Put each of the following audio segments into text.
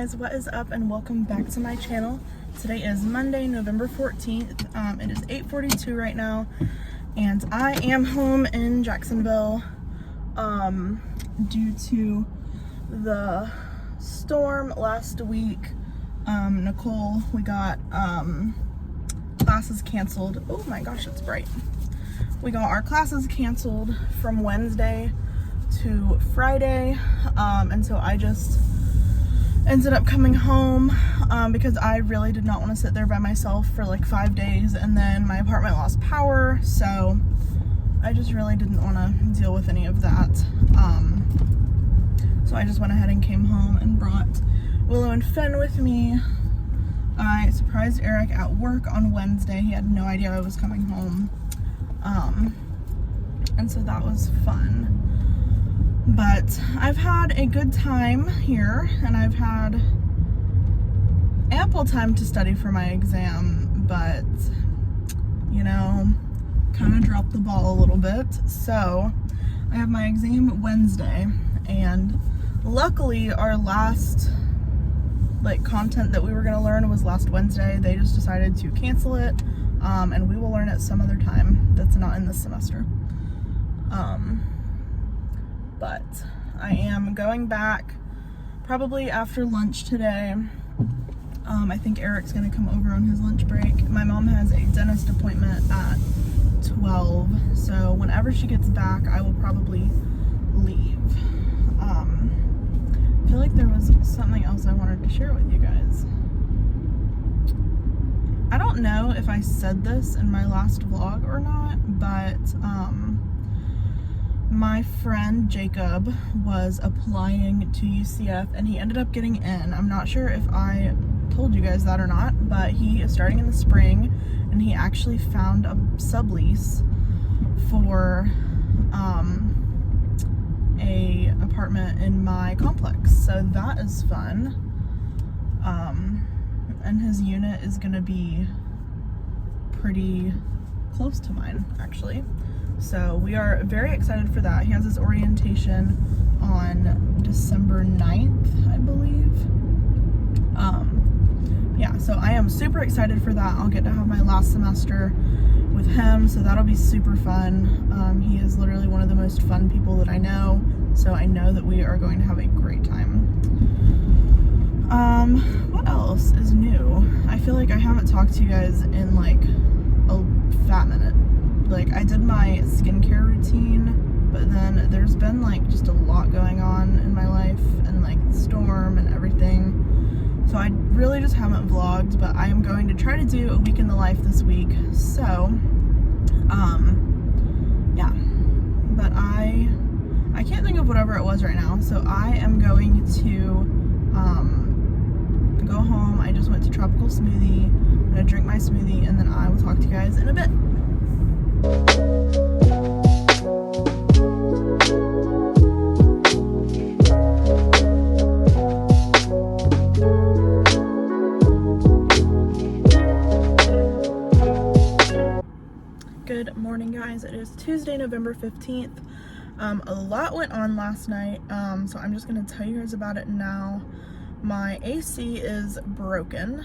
guys, what is up and welcome back to my channel. Today is Monday, November 14th. It is 8:42 right now and I am home in Jacksonville due to the storm last week. Nicole, we got classes canceled. Oh my gosh, it's bright. We got our classes canceled from Wednesday to Friday, and so I just ended up coming home because I really did not want to sit there by myself for like 5 days, and then my apartment lost power, so I just really didn't want to deal with any of that. So I just went ahead and came home and brought Willow and Finn with me. I surprised Eric at work on Wednesday. He had no idea I was coming home, and so that was fun. But I've had a good time here, and I've had ample time to study for my exam, but, you know, kind of dropped the ball a little bit. So I have my exam Wednesday, and luckily our last content that we were going to learn was last Wednesday. They just decided to cancel it, and we will learn it some other time that's not in this semester. But I am going back probably after lunch today. I think Eric's gonna come over on his lunch break. My mom has a dentist appointment at 12, so whenever she gets back, I will probably leave. I feel like there was something else I wanted to share with you guys. I don't know if I said this in my last vlog or not, but my friend Jacob was applying to UCF and he ended up getting in. I'm not sure if I told you guys that or not, but he is starting in the spring and he actually found a sublease for a apartment in my complex, so that is fun. And his unit is gonna be pretty close to mine, actually. So we are very excited for that. He has his orientation on December 9th, I believe. Yeah, so I am super excited for that. I'll get to have my last semester with him, so that'll be super fun. He is literally one of the most fun people that I know, so I know that we are going to have a great time. What else is new? I feel like I haven't talked to you guys in like a fat minute. I did my skincare routine, but then there's been just a lot going on in my life, and the storm and everything, so I really just haven't vlogged. But I am going to try to do a week in the life this week, so yeah. But I can't think of whatever it was right now, so I am going to go home. I just went to Tropical Smoothie. I'm gonna drink my smoothie, and then I will talk to you guys in a bit. Good morning, guys. It is Tuesday, November 15th. A lot went on last night, so I'm just gonna tell you guys about it now. My AC is broken.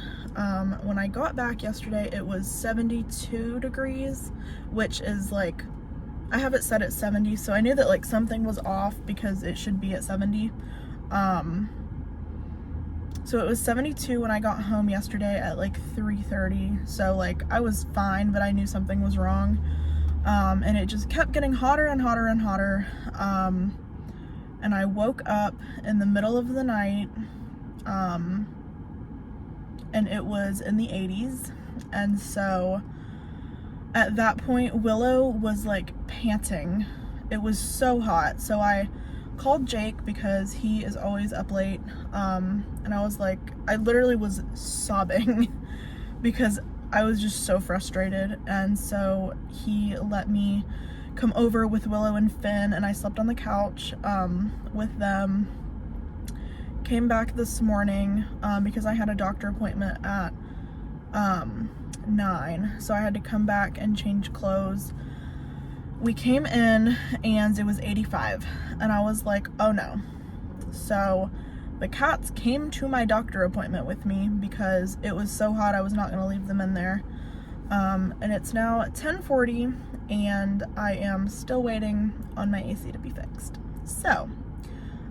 When I got back yesterday, it was 72 degrees, which is I have it set at 70, so I knew that something was off because it should be at 70. So it was 72 when I got home yesterday at 3:30, so I was fine, but I knew something was wrong. And it just kept getting hotter and hotter and hotter. And I woke up in the middle of the night, and it was in the 80s, and so at that point Willow was panting. It was so hot, so I called Jake because he is always up late, and I was I literally was sobbing because I was just so frustrated, and so he let me come over with Willow and Finn, and I slept on the couch with them. Came back this morning because I had a doctor appointment at 9, so I had to come back and change clothes. We came in and it was 85, and I was like, oh no. So The cats came to my doctor appointment with me because it was so hot I was not going to leave them in there. And it's now 10:40 and I am still waiting on my AC to be fixed. So,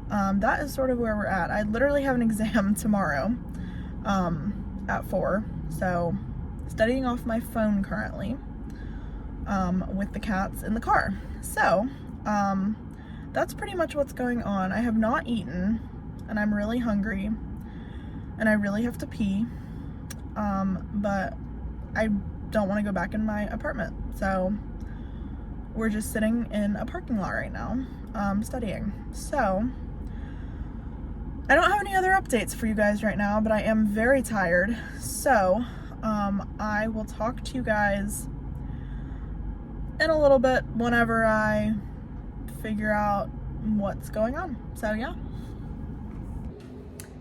that is sort of where we're at. I literally have an exam tomorrow at 4, so studying off my phone currently with the cats in the car. So, that's pretty much what's going on. I have not eaten, and I'm really hungry, and I really have to pee, but I don't want to go back in my apartment, so we're just sitting in a parking lot right now, studying. So, I don't have any other updates for you guys right now, but I am very tired, so I will talk to you guys in a little bit whenever I figure out what's going on. So yeah.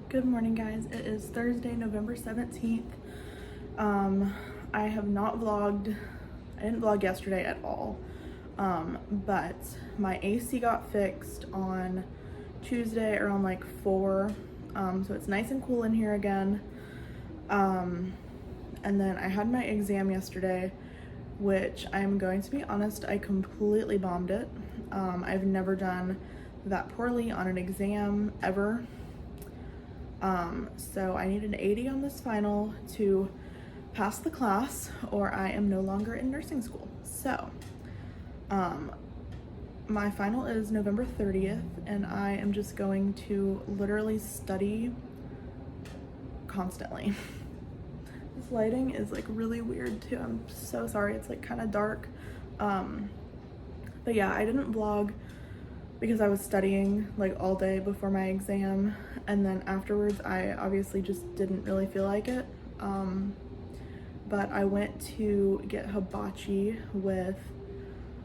Good morning, guys. It is Thursday, November 17th. I have not vlogged. I didn't vlog yesterday at all, but my AC got fixed on Tuesday around like 4, so it's nice and cool in here again. And then I had my exam yesterday, which I'm going to be honest, I completely bombed it. I've never done that poorly on an exam ever. So I need an 80 on this final to pass the class, or I am no longer in nursing school. So, my final is November 30th, and I am just going to literally study constantly. This lighting is like really weird too. I'm so sorry. It's like kind of dark. But yeah, I didn't vlog because I was studying like all day before my exam, and then afterwards I obviously just didn't really feel like it. But I went to get hibachi with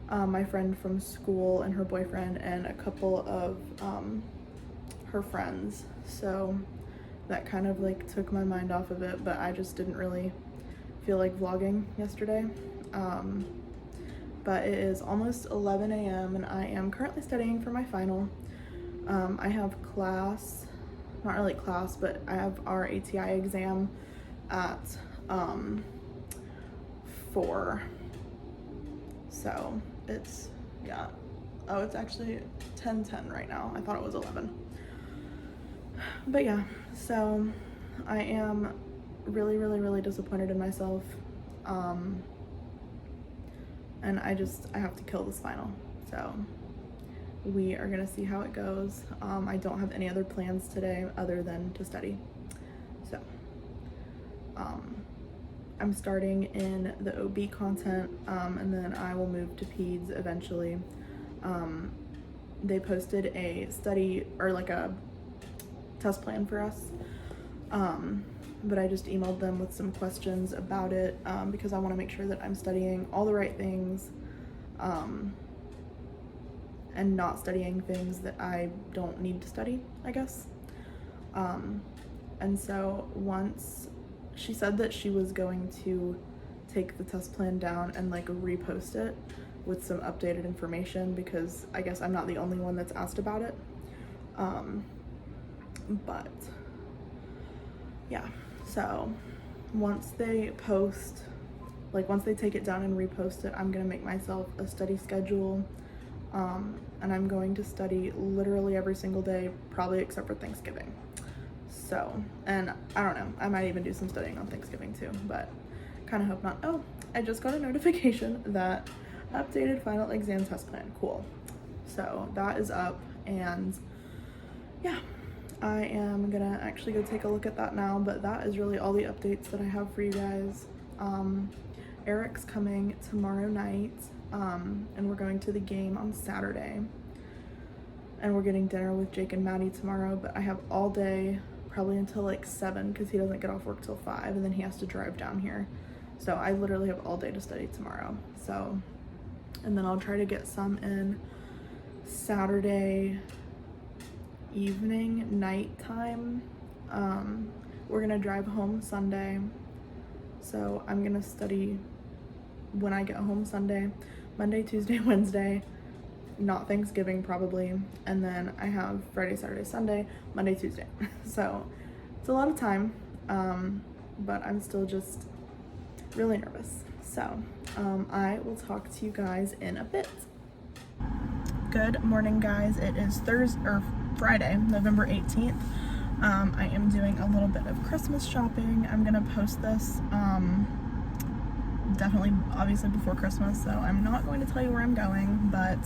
my friend from school and her boyfriend and a couple of her friends, so that kind of like took my mind off of it, but I just didn't really feel like vlogging yesterday. But it is almost 11 a.m. and I am currently studying for my final. I have class, not really class, but I have our ATI exam at 4. So it's, yeah. Oh, it's actually 10:10 right now. I thought it was 11. But yeah, so I am really, really, really disappointed in myself. And I have to kill this final. So we are gonna see how it goes. I don't have any other plans today other than to study. So I'm starting in the OB content, and then I will move to peds eventually. They posted a study, or like a test plan for us, but I just emailed them with some questions about it, because I want to make sure that I'm studying all the right things, and not studying things that I don't need to study, I guess. And so once she said that she was going to take the test plan down and like repost it with some updated information, because I guess I'm not the only one that's asked about it. But yeah, so once they post, like once they take it down and repost it, I'm gonna make myself a study schedule, and I'm going to study literally every single day, probably except for Thanksgiving. So, and I don't know, I might even do some studying on Thanksgiving too, but kind of hope not. Oh, I just got a notification that updated final exam test plan. Cool. So that is up, and yeah, I am gonna actually go take a look at that now, but that is really all the updates that I have for you guys. Eric's coming tomorrow night, and we're going to the game on Saturday, and we're getting dinner with Jake and Maddie tomorrow, but I have all day, probably until like 7, because he doesn't get off work till 5, and then he has to drive down here. So I literally have all day to study tomorrow. So, and then I'll try to get some in Saturday evening, nighttime. We're gonna drive home Sunday, so I'm gonna study when I get home Sunday, Monday, Tuesday, Wednesday, not Thanksgiving probably, and then I have Friday, Saturday, Sunday, Monday, Tuesday. So it's a lot of time, but I'm still just really nervous. So I will talk to you guys in a bit. Good morning, guys. It is Friday, November 18th. I am doing a little bit of Christmas shopping. I'm gonna post this definitely obviously before Christmas, so I'm not going to tell you where I'm going, but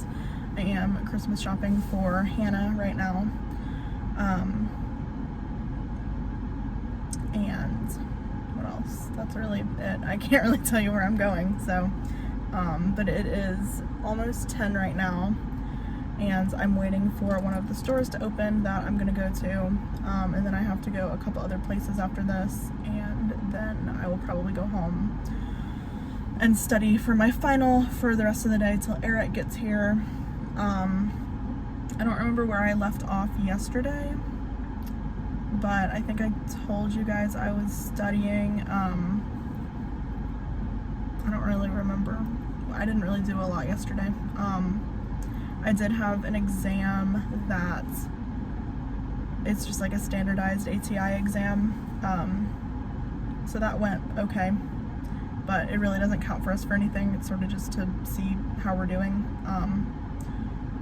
I am Christmas shopping for Hannah right now. And what else? That's really it. I can't really tell you where I'm going, so but it is almost 10 right now, and I'm waiting for one of the stores to open that I'm gonna go to, and then I have to go a couple other places after this, and then I will probably go home and study for my final for the rest of the day till Eric gets here. I don't remember where I left off yesterday, but I think I told you guys I was studying. I don't really remember. I didn't really do a lot yesterday. I did have an exam that it's just like a standardized ATI exam, so that went okay, but it really doesn't count for us for anything. It's sort of just to see how we're doing.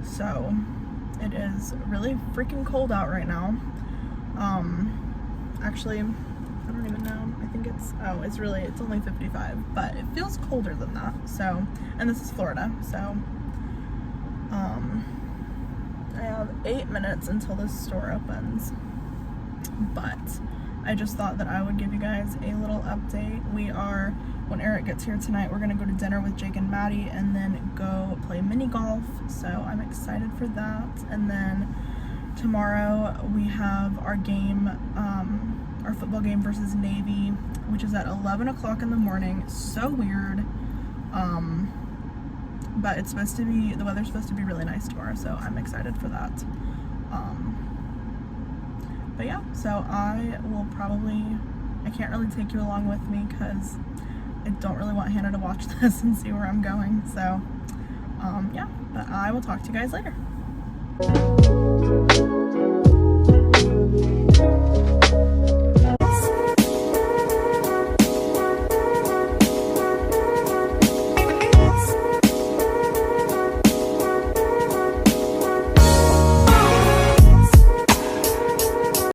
So it is really freaking cold out right now. Actually, I don't even know. I think it's only 55, but it feels colder than that. So, and this is Florida, so I have 8 minutes until this store opens, but I just thought that I would give you guys a little update. When Eric gets here tonight, we're gonna go to dinner with Jake and Maddie and then go play mini golf, so I'm excited for that. And then tomorrow we have our game, our football game versus Navy, which is at 11 o'clock in the morning. So weird, but the weather's supposed to be really nice tomorrow, so I'm excited for that. But yeah, so I can't really take you along with me because I don't really want Hannah to watch this and see where I'm going, so yeah, but I will talk to you guys later.